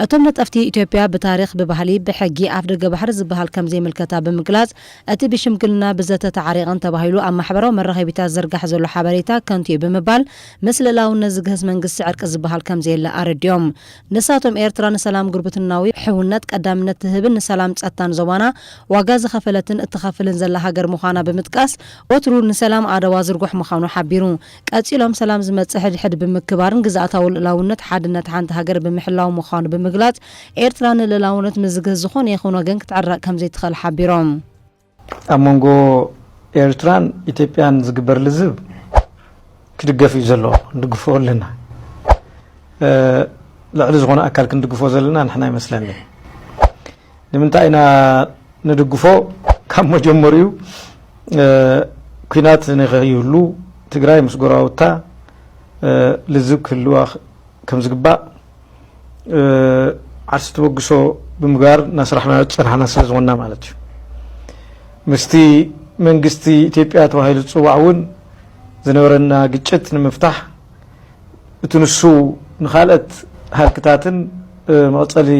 እቶም ነጠፍቲ ኢትዮጵያ ብታሪኽ ብባህሊ ብሕጊ ኣፍ ደገ ባሕሪ ዝበሃል ከም ዘይምልከታ ብምግላጽ እቲ ብሽምግልና ብዘተ ተዓሪቕን ተባሂሉ ኣብ ማሕበራዊ መራኸቢታት ዝርጋሕ ዘሎ ሓበሬታ ከንቱ እዩ ብምባል ምስ ልዕላውነት ዝግህስ መንግስቲ ዕርቂ ዝበሃል ከም ዘየለ ኣረድዮም ንሳቶም ኤርትራ ንሰላም ጉርብትናዊ ሕውነት ቀዳምነት ትህብን ንሰላም ጸጥታን ዞባና ዋጋ ዝኸፈለትን እትኸፍልን ዘላ ሃገር ምዃና ብምጥቃስ ወትሩ ንሰላም ኣደዋ ዝርጉሕ ምዃኑ ሓቢሩ ቀፂሎም ሰላም ዝመጽእ ሕድሕድ ብምክባርን ግዛእታዊ ልዕላውነት ሓድነት ሓንቲ ሃገር ብምሕላው ምዃኑ ምግላጽ ኤርትራ ንልዕላውነት ምዝግህ ዝኾነ ይኹን ወገን ክትዕረቕ ከም ዘይትኽእል ሓቢሮም ኣብ መንጎ ኤርትራን ኢትዮጵያን ዝግበር ልዝብ ክድገፍ እዩ ዘሎ ንድግፎ ኣለና ልዕሊ ዝኾነ ኣካል ክንድግፎ ዘለና ንሕና ይመስለኒ ንምንታይ ኢና ንድግፎ ካብ መጀመሪኡ ኩናት ንኸይህሉ ትግራይ ምስ ጎራውታ ልዝብ ክህልዋ ከም ዝግባእ ዓርሲ ተበግሶ ብምግባር ናስራሕና ጸንሐና ስለ ዝኾንና ማለት እዩ ምስቲ መንግስቲ ኢትዮጵያ ተባሂሉ ዝፅዋዕ እውን ዝነበረና ግጭት ንምፍታሕ እቲ ንሱ ንኻልኦት ሃልክታትን መቐፀሊ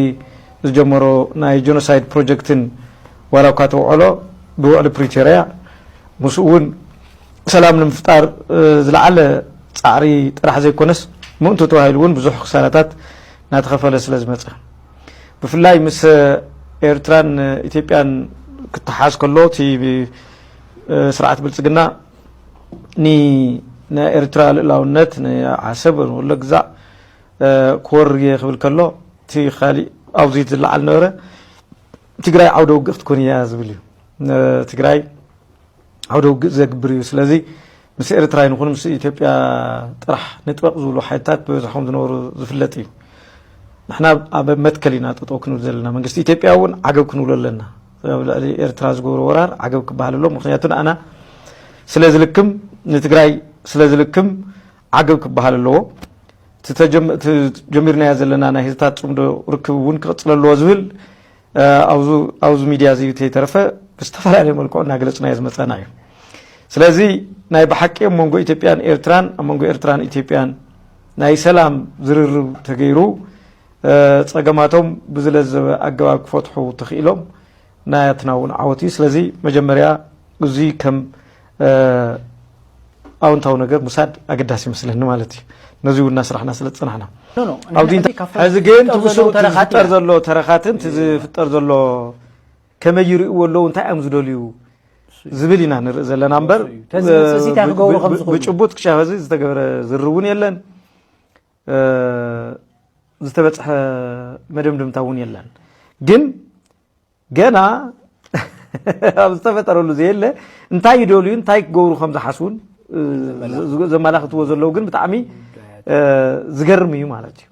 ዝጀመሮ ናይ ጆኖሳይድ ፕሮጀክትን ዋላ እኳ ተውዕሎ ብውዕሊ ፕሪቶርያ ምስኡ እውን ሰላም ንምፍጣር ዝለዓለ ፃዕሪ ጥራሕ ዘይኮነስ ምእንቶ ተባሂሉ እውን ብዙሕ ክሳላታት ናተኸፈለ ስለ ዝመጽእ ብፍላይ ምስ ኤርትራን ኢትዮጵያን ክትሓዝ ከሎ እቲ ስርዓት ብልጽግና ንኤርትራ ልዕላውነት ንዓሰብ ወሎ ግዛእ ክወርግ ክብል ከሎ እቲ ካሊእ ኣብዚ ዝለዓል ነበረ ትግራይ ዓውደ ውግእ ክትኮን እያ ዝብል እዩ ትግራይ ዓውደ ውግእ ዘግብር እዩ ስለዚ ምስ ኤርትራ ይንኹን ምስ ኢትዮጵያ ጥራሕ ንጥበቕ ዝብሉ ሓይልታት ብበዝሖም ዝነበሩ ዝፍለጥ እዩ ንሕና ኣብ መትከል ኢና ጠጠው ክንብል ዘለና መንግስቲ ኢትዮጵያ እውን ዓገብ ክንብሎ ኣለና ኣብ ልዕሊ ኤርትራ ዝገብሮ ወራር ዓገብ ክበሃል ኣሎ ምክንያቱ ንኣና ስለ ዝልክም ንትግራይ ስለ ዝልክም ዓገብ ክበሃል ኣለዎ ጀሚርናያ ዘለና ናይ ህዝታት ጽምዶ ርክብ እውን ክቕፅል ኣለዎ ዝብል ኣብዚ ሚድያ እዚ ተይተረፈ ብዝተፈላለየ መልክዑ እናገለፅና ዝመፀና እዩ ስለዚ ናይ ብሓቂ መንጎ ኢትዮጵያን ኤርትራን ኣብ መንጎ ኤርትራን ኢትዮጵያን ናይ ሰላም ዝርርብ ተገይሩ ጸገማቶም ብዝለዘበ ኣገባብ ክፈትሑ ተኽኢሎም ናያትናውን ዓወቲ ስለዚ መጀመሪያ እዚ ከም አውንታው ነገር ሙሳድ አገዳሲ መስለና ማለት እዩ ነዚውና ስራሕና ስለጽናሕና አውዲ እዚ ግን ትብሱ ተረኻተር ዘሎ ተረኻትን ዝፍጠር ዘሎ ከመይሩ ወሎ እንታይ አም ዝደልዩ ዝብሊና ንርኢ ዘለና እምበር ብጭቡጥ ክሻፈዚ ዝተገበረ ዝርውን የለን ዝተበጽሐ መደምደምታውን የለን ግን ገና ኣብ ዝተፈጠረሉ ዘየለ እንታይ ይደልዩ እንታይ ክገብሩ ከም ዝሓስቡን ዘመላኽትዎ ዘለው ግን ብጣዕሚ ዝገርም እዩ ማለት እዩ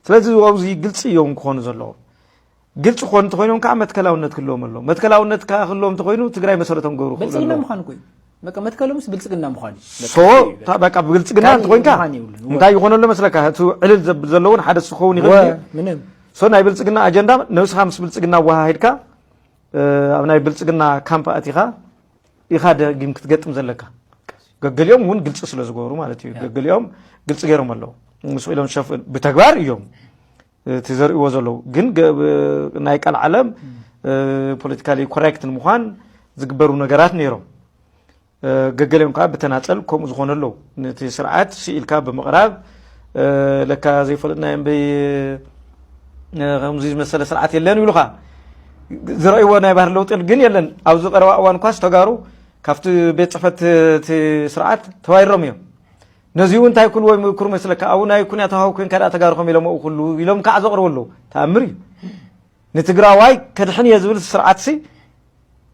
ስለዚ ኣብዚ ግልጽ እዮም ክኾኑ ዘለው ግልጽ ኮን ተኮይኖም ከዓ መትከላውነት ክለዎም ኣሎ መትከላውነት ከዓ ክለዎም ተኮይኑ ትግራይ መሰረቶም ገብሩ ክለዎም ብልጽግና ምዃን ኮይ በቃ መትከለውስ ብልጽግና ምዃን ሶ በቃ ብልጽግና ተኮይንካ እንታይ ይኾነሉ መስለካ እቲ ዕልል ዘለውን ሓደ ስኸውን ይኽእል ምንም ሶ ናይ ብልጽግና አጀንዳ ነውስኻ ምስ ብልጽግና ወሃሂድካ ኣብ ናይ ብልጽግና ካምፕ አቲኻ ኢኻ ደጊም ክትገጥም ዘለካ ገገሊኦም ውን ግልጽ ስለ ዝገብሩ ማለት እዩ ገገሊኦም ግልጽ ገይሮም ኣለው ምስ ኢሎም ሸፍ ብተግባር እዮም ተዘርእዎ ዘለው ግን ናይ ቃል ዓለም ፖለቲካሊ ኮሬክት ምዃን ዝግበሩ ነገራት ነይሮም ገገሊኦም ከዓ ብተናጸል ከምኡ ዝኾነለው ነቲ ስርዓት ሲኢልካ ብምቕራብ ለካ ዘይፈልጥና እምበይ ከምዚ ዝመሰለ ስርዓት የለን ይብሉኻ ዝረእይዎ ናይ ባህር ለውጢ ግን የለን ኣብዚ ቀረባ እዋን ኳስ ተጋሩ ካብቲ ቤት ጽሕፈት ስርዓት ተዋይሮም እዮም ነዚው እንታይ ኩሉ ወይ ምክሩ መስለካ አው ናይ ኩንያት ሃው ኩን ከዳ ተጋርኩም ኢሎም ኩሉ ኢሎም ከዓ ዘቕርበሉ ተኣምር እዩ ንትግራዋይ ከድሕን የዝብል ስርዓት ሲ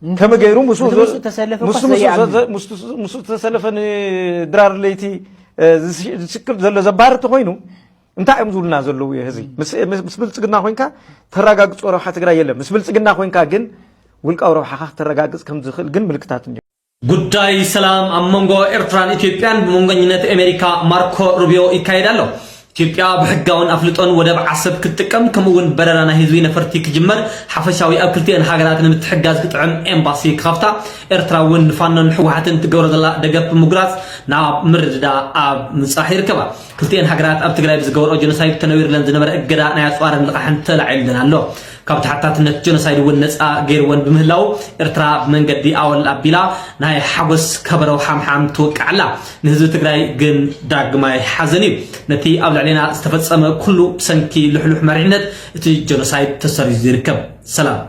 ከመገይሩ ሙሱ ተሰለፈን ድራር ለይቲ ዝስክል ዘሎ ዘባርት ኮይኑ እንታይ እዮም ዝብሉና ዘለው የህዚ ምስ ብልጽግና ኮይንካ ተረጋግጾ ረብሓ ትግራይ የለም ምስ ብልጽግና ኮይንካ ግን ውልቃው ረብሓኻ ተረጋግጽ ከም ዝኽእል ግን ምልክታት እንጂ ጉዳይ ሰላም ኣብ መንጎ ኤርትራን ኢትዮጵያን ብመንጎኝነት አሜሪካ ማርኮ ሩቢዮ ይካየዳሎ ኢትዮጵያ ብሕጋውን አፍልጦን ወደብ ዓሰብ ክትጥቀም ከምኡውን በረራና ህዝቢ ነፈርቲ ክጅመር ሓፈሻዊ ኣብ ክልቲአን ሃገራት ንምትሕጋዝ ክጥዕም ኤምባሲ ክኸፍታ ኤርትራ እውን ፋኖን ሕወሓትን ትገብሮ ዘላ ደገፍ ብምጉራፅ ናብ ምርድዳ ኣብ ምንጻሕ ይርከባ ክልቲአን ሃገራት ኣብ ትግራይ ብዝገበርኦ ጀኖሳይድ ተነዊርለን ዝነበረ እገዳ ናይ ኣጽዋርን ልቃሕን ተላዒሉለን ኣሎ ካብ ተሓታትነት ጀኖሳይድ እውን ነፃ ገይርወን ብምህላው ኤርትራ መንገዲ ኣወል ኣቢላ ናይ ሓጎስ ከበሮ ሓምሓም ትወቅዓላ ንህዝቢ ትግራይ ግን ዳግማይ ሓዘን እዩ ነቲ ኣብ ላዕሌና ዝተፈጸመ ኩሉ ብሰንኪ ልሕሉሕ መሪሕነት እቲ ጀኖሳይድ ተሰሪዙ ይርከብ ሰላም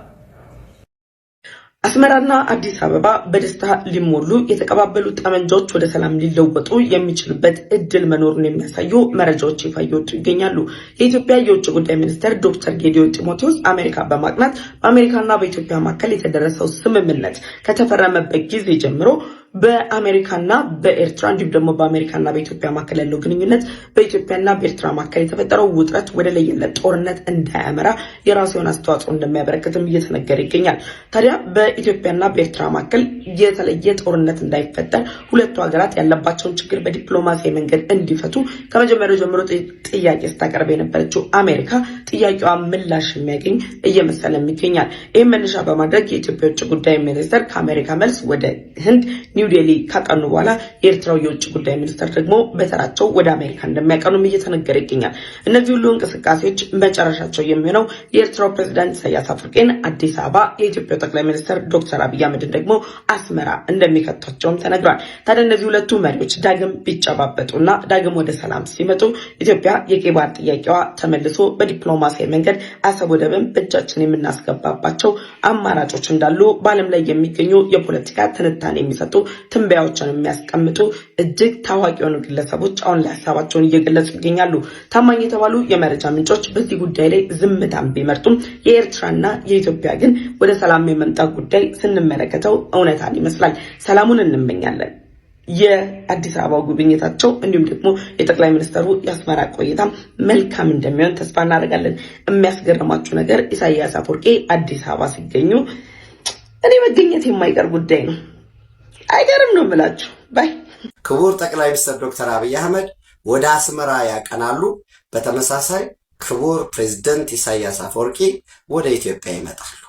አስመራና አዲስ አበባ በደስታ ሊሞሉ የተቀባበሉ ጠመንጃዎች ወደ ሰላም ሊለወጡ የሚችሉበት እድል መኖሩን የሚያሳዩ መረጃዎች ይፋ እየወጡ ይገኛሉ። የኢትዮጵያ የውጭ ጉዳይ ሚኒስትር ዶክተር ጌዲዮን ጢሞቴዎስ አሜሪካ በማቅናት በአሜሪካና በኢትዮጵያ መካከል የተደረሰው ስምምነት ከተፈረመበት ጊዜ ጀምሮ በአሜሪካና በኤርትራ እንዲሁም ደግሞ በአሜሪካና በኢትዮጵያ መካከል ያለው ግንኙነት በኢትዮጵያና በኤርትራ መካከል የተፈጠረው ውጥረት ወደ ለየለት ጦርነት እንዳያመራ የራሱን አስተዋጽኦ እንደሚያበረክትም እየተነገረ ይገኛል። ታዲያ በኢትዮጵያና በኤርትራ መካከል የተለየ ጦርነት እንዳይፈጠር ሁለቱ ሀገራት ያለባቸውን ችግር በዲፕሎማሲያዊ መንገድ እንዲፈቱ ከመጀመሪያው ጀምሮ ጥያቄ ስታቀርብ የነበረችው አሜሪካ ጥያቄዋ ምላሽ የሚያገኝ እየመሰለም ይገኛል። ይህም መነሻ በማድረግ የኢትዮጵያ የውጭ ጉዳይ ሚኒስትር ከአሜሪካ መልስ ወደ ህንድ ኒው ዴሊ ካቀኑ በኋላ የኤርትራው የውጭ ጉዳይ ሚኒስትር ደግሞ በተራቸው ወደ አሜሪካ እንደሚያቀኑም እየተነገረ ይገኛል። እነዚህ ሁሉ እንቅስቃሴዎች መጨረሻቸው የሚሆነው የኤርትራው ፕሬዝዳንት ኢሳያስ አፈወርቂን አዲስ አበባ የኢትዮጵያው ጠቅላይ ሚኒስትር ዶክተር አብይ አህመድን ደግሞ አስመራ እንደሚከቷቸውም ተነግሯል። ታዲያ እነዚህ ሁለቱ መሪዎች ዳግም ቢጨባበጡና ዳግም ወደ ሰላም ሲመጡ ኢትዮጵያ የቀይ ባህር ጥያቄዋ ተመልሶ በዲፕሎማሲያዊ መንገድ አሰብ ወደብን በእጃችን የምናስገባባቸው አማራጮች እንዳሉ በዓለም ላይ የሚገኙ የፖለቲካ ትንታኔ የሚሰጡ ትንበያዎችን የሚያስቀምጡ እጅግ ታዋቂ የሆኑ ግለሰቦች አሁን ላይ ሀሳባቸውን እየገለጹ ይገኛሉ። ታማኝ የተባሉ የመረጃ ምንጮች በዚህ ጉዳይ ላይ ዝምታን ቢመርጡም የኤርትራና የኢትዮጵያ ግን ወደ ሰላም የመምጣት ጉዳይ ስንመለከተው እውነታን ይመስላል። ሰላሙን እንመኛለን። የአዲስ አበባ ጉብኝታቸው እንዲሁም ደግሞ የጠቅላይ ሚኒስትሩ የአስመራ ቆይታ መልካም እንደሚሆን ተስፋ እናደርጋለን። የሚያስገርማችሁ ነገር ኢሳያስ አፈወርቂ አዲስ አበባ ሲገኙ እኔ መገኘት የማይቀር ጉዳይ ነው። አይገርም ነው የምላችሁ። ባይ ክቡር ጠቅላይ ሚኒስትር ዶክተር አብይ አህመድ ወደ አስመራ ያቀናሉ። በተመሳሳይ ክቡር ፕሬዝዳንት ኢሳያስ አፈወርቂ ወደ ኢትዮጵያ ይመጣሉ።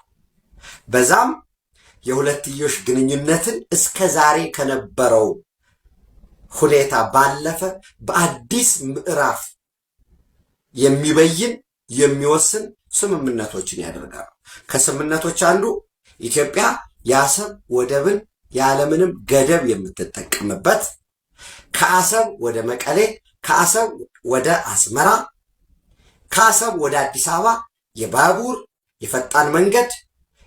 በዛም የሁለትዮሽ ግንኙነትን እስከ ዛሬ ከነበረው ሁኔታ ባለፈ በአዲስ ምዕራፍ የሚበይን የሚወስን ስምምነቶችን ያደርጋሉ። ከስምምነቶች አንዱ ኢትዮጵያ የአሰብ ወደብን ያለምንም ገደብ የምትጠቀምበት ከአሰብ ወደ መቀሌ፣ ከአሰብ ወደ አስመራ፣ ከአሰብ ወደ አዲስ አበባ የባቡር የፈጣን መንገድ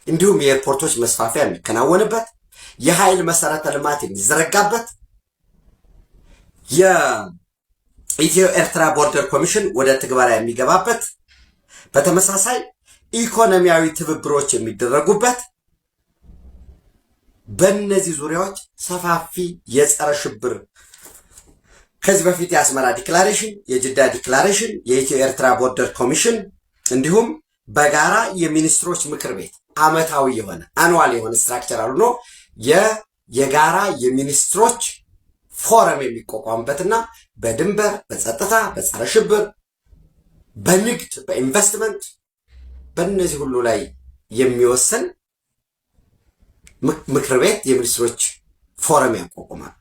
እንዲሁም የኤርፖርቶች መስፋፊያ የሚከናወንበት የኃይል መሰረተ ልማት የሚዘረጋበት የኢትዮ ኤርትራ ቦርደር ኮሚሽን ወደ ትግበራ የሚገባበት በተመሳሳይ ኢኮኖሚያዊ ትብብሮች የሚደረጉበት በእነዚህ ዙሪያዎች ሰፋፊ የጸረ ሽብር ከዚህ በፊት የአስመራ ዲክላሬሽን፣ የጅዳ ዲክላሬሽን፣ የኢትዮ ኤርትራ ቦርደር ኮሚሽን እንዲሁም በጋራ የሚኒስትሮች ምክር ቤት አመታዊ የሆነ አኑዋል የሆነ ስትራክቸራል ነው የጋራ የሚኒስትሮች ፎረም የሚቋቋምበትና በድንበር፣ በጸጥታ፣ በጸረ ሽብር፣ በንግድ፣ በኢንቨስትመንት በእነዚህ ሁሉ ላይ የሚወሰን ምክር ቤት የሚኒስትሮች ፎረም ያቋቁማሉ።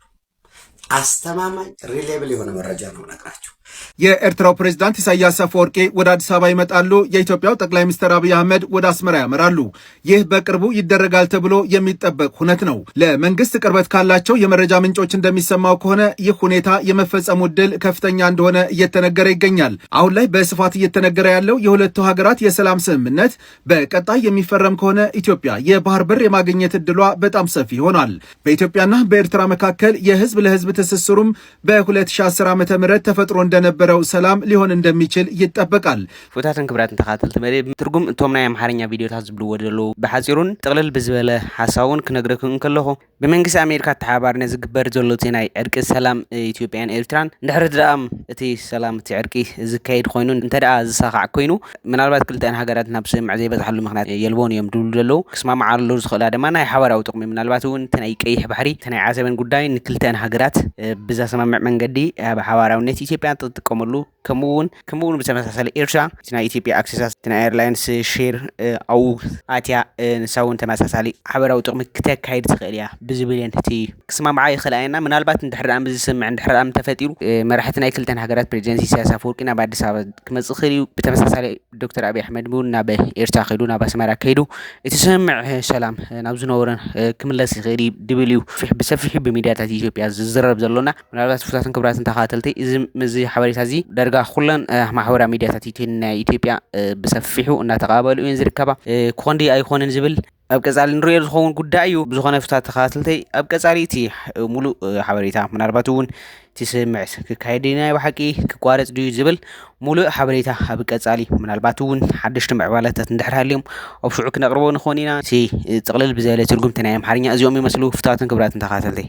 አስተማማኝ ሪሌብል የሆነ መረጃ ነው ነግራችሁ። የኤርትራው ፕሬዝዳንት ኢሳያስ አፈወርቂ ወደ አዲስ አበባ ይመጣሉ። የኢትዮጵያው ጠቅላይ ሚኒስትር አብይ አህመድ ወደ አስመራ ያመራሉ። ይህ በቅርቡ ይደረጋል ተብሎ የሚጠበቅ ሁነት ነው። ለመንግስት ቅርበት ካላቸው የመረጃ ምንጮች እንደሚሰማው ከሆነ ይህ ሁኔታ የመፈጸሙ ዕድል ከፍተኛ እንደሆነ እየተነገረ ይገኛል። አሁን ላይ በስፋት እየተነገረ ያለው የሁለቱ ሀገራት የሰላም ስምምነት በቀጣይ የሚፈረም ከሆነ ኢትዮጵያ የባህር በር የማግኘት ዕድሏ በጣም ሰፊ ይሆናል። በኢትዮጵያና በኤርትራ መካከል የህዝብ ለህዝብ ትስስሩም በ2010 ዓ.ም ተፈጥሮ እንደነበረው ሰላም ሊሆን እንደሚችል ይጠበቃል። ፎታትን ክብራትን ተኻተልቲ መደብ ትርጉም እቶም ናይ አምሓርኛ ቪዲዮታት ዝብልዎ ደለው ብሓፂሩን ጥቕልል ብዝበለ ሓሳቡን ክነግረክን ከለኹ ብመንግስቲ አሜሪካ ተሓባርነት ዝግበር ዘሎ እቲ ናይ ዕርቂ ሰላም ኢትዮጵያን ኤርትራን እንድሕር ደኣም እቲ ሰላም እቲ ዕርቂ ዝካየድ ኮይኑ እንተደኣ ዝሳኻዕ ኮይኑ ምናልባት ክልተን ሃገራት ናብ ስምዕ ዘይበፅሓሉ ምክንያት የልቦን እዮም ድብሉ ደለው ክስማማዓሉ ዝኽእላ ድማ ናይ ሓበራዊ ጥቕሚ ምናልባት እውን እቲ ናይ ቀይሕ ባሕሪ እቲ ናይ ዓሰብን ጉዳይ ንክልተን ሃገራት ብዛ ሰማምዕ መንገዲ ኣብ ሓበራውነት ኢትዮጵያ ትጥቀመሉ ከምኡውን ብተመሳሳሊ ኤርትራ ናይ ኢትዮጵያ አክሰስ ናይ ኤርላይንስ ሼር ኣው ኣትያ ንሳውን ተመሳሳሊ ሓበራዊ ጥቕሚ ክተካይድ ትኽእል እያ ብዝብልን እቲ ክስማምዓ ይኽእል እየና ምናልባት እንድሕር ደኣም ብዝስምዕ እንድሕር ደኣም ተፈጢሩ መራሕቲ ናይ ክልተን ሃገራት ፕሬዚደንት ኢሳያስ አፈወርቂ ናብ ኣዲስ ኣበባ ክመፅእ ክእል እዩ። ብተመሳሳሊ ዶክተር አብይ አሕመድ እውን ናብ ኤርትራ ከይዱ ናብ ኣስመራ ከይዱ እቲ ስምምዕ ሰላም ናብ ዝነበረ ክምለስ ይኽእል ድብል እዩ ብሰፊሑ ብሚድያታት ኢትዮጵያ ዝዝረብ ዘሎና ምናልባት ፍታትን ክብራትን ተኻተልቲ እዚ ሓበሬታ እዚ ዳርጋ ኩለን ማሕበራዊ ሚድያታት ኢትዮጵያ ብሰፊሑ እናተቐባበሉ እየን ዝርከባ ክኾንዲ ኣይኮነን ዝብል ኣብ ቀጻሊ ንሪኦ ዝኸውን ጉዳይ እዩ። ብዝኾነ ፍታት ተኸታተልተይ ኣብ ቀጻሊ እቲ ሙሉእ ሓበሬታ ምናልባት እውን እቲ ስምዕ ክካየድ ናይ ብሓቂ ክቋረፅ ድዩ ዝብል ሙሉእ ሓበሬታ ኣብ ቀጻሊ ምናልባት እውን ሓደሽቲ ምዕባለታት እንድሕር ሃልዮም ኣብ ሽዑ ክነቕርቦ ንኾን ኢና። እቲ ጥቕልል ብዘበለ ትርጉምቲ ናይ ኣምሓርኛ እዚኦም ይመስሉ ፍታትን ክብራትን ተኸታተልተይ